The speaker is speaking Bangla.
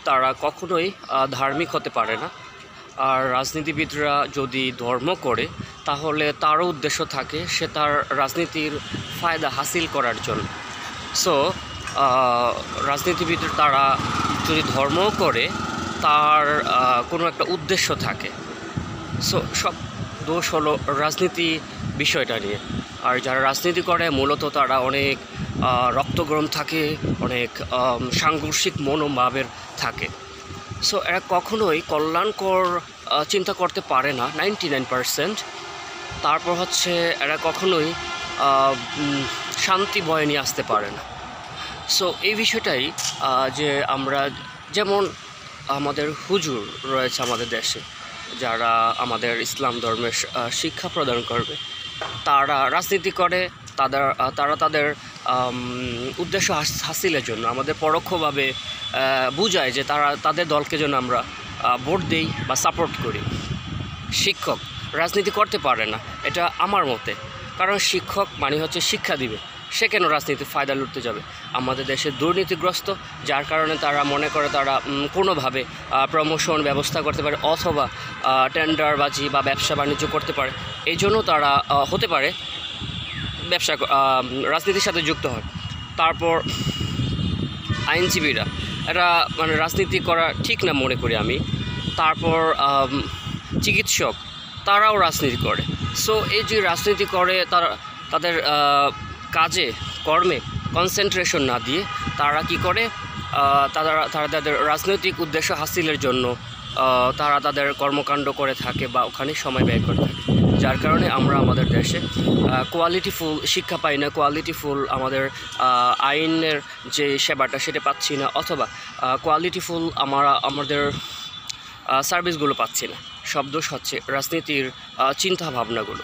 তারা কখনোই ধার্মিক হতে পারে না। আর রাজনীতিবিদরা যদি ধর্ম করে তাহলে তারও উদ্দেশ্য থাকে সে তার রাজনীতির ফায়দা হাসিল করার জন্য। সো রাজনীতিবিদ তারা যদি ধর্মও করে তার কোনো একটা উদ্দেশ্য থাকে। সো সব দোষ হলো রাজনীতি বিষয়টা নিয়ে। আর যারা রাজনীতি করে মূলত তারা অনেক রক্তগরম থাকে, অনেক সাংঘর্ষিক মনোভাবের থাকে। সো এরা কখনোই কল্যাণকর চিন্তা করতে পারে না 99%। তারপর হচ্ছে এরা কখনোই শান্তি বয়ে নিয়ে আসতে পারে না। সো এই বিষয়টাই যে আমরা যেমন আমাদের হুজুর রয়েছে আমাদের দেশে যারা আমাদের ইসলাম ধর্মের শিক্ষা প্রদান করবে, তারা রাজনীতি করে তারা তাদের উদ্দেশ্য হাসিলের জন্য আমাদের পরোক্ষভাবে বুঝায় যে তারা তাদের দলকে যেন আমরা ভোট দেই বা সাপোর্ট করি। শিক্ষক রাজনীতি করতে পারে না, এটা আমার মতে। কারণ শিক্ষক মানে হচ্ছে শিক্ষা দিবে, সে কেন রাজনীতির ফায়দা লুটতে যাবে? আমাদের দেশে দুর্নীতিগ্রস্ত, যার কারণে তারা মনে করে তারা কোনোভাবে প্রমোশন ব্যবস্থা করতে পারে অথবা টেন্ডারবাজি বা ব্যবসা বাণিজ্য করতে পারে। এই জন্য তারা হতে পারে রাজনীতির সাথে যুক্ত হয়। তারপর আইনজীবীরা এরা মানে রাজনীতি করা ঠিক না মনে করি আমি। তারপর চিকিৎসক তারাও রাজনীতি করে। সো এই যে রাজনীতি করে তারা তাদের কাজে কর্মে কনসেন্ট্রেশন না দিয়ে তারা কি করে, তারা তাদের রাজনৈতিক উদ্দেশ্য হাসিলের জন্য তারা তাদের কর্মকাণ্ড করে থাকে বা ওখানে সময় ব্যয় করে থাকে। যার কারণে আমরা আমাদের দেশে কোয়ালিটিফুল শিক্ষা পাই না, কোয়ালিটিফুল আমাদের আইনের যে সেবাটা সেটা পাচ্ছি না, অথবা কোয়ালিটিফুল আমাদের সার্ভিসগুলো পাচ্ছি না। সব দোষ হচ্ছে রাজনীতির চিন্তা ভাবনাগুলো।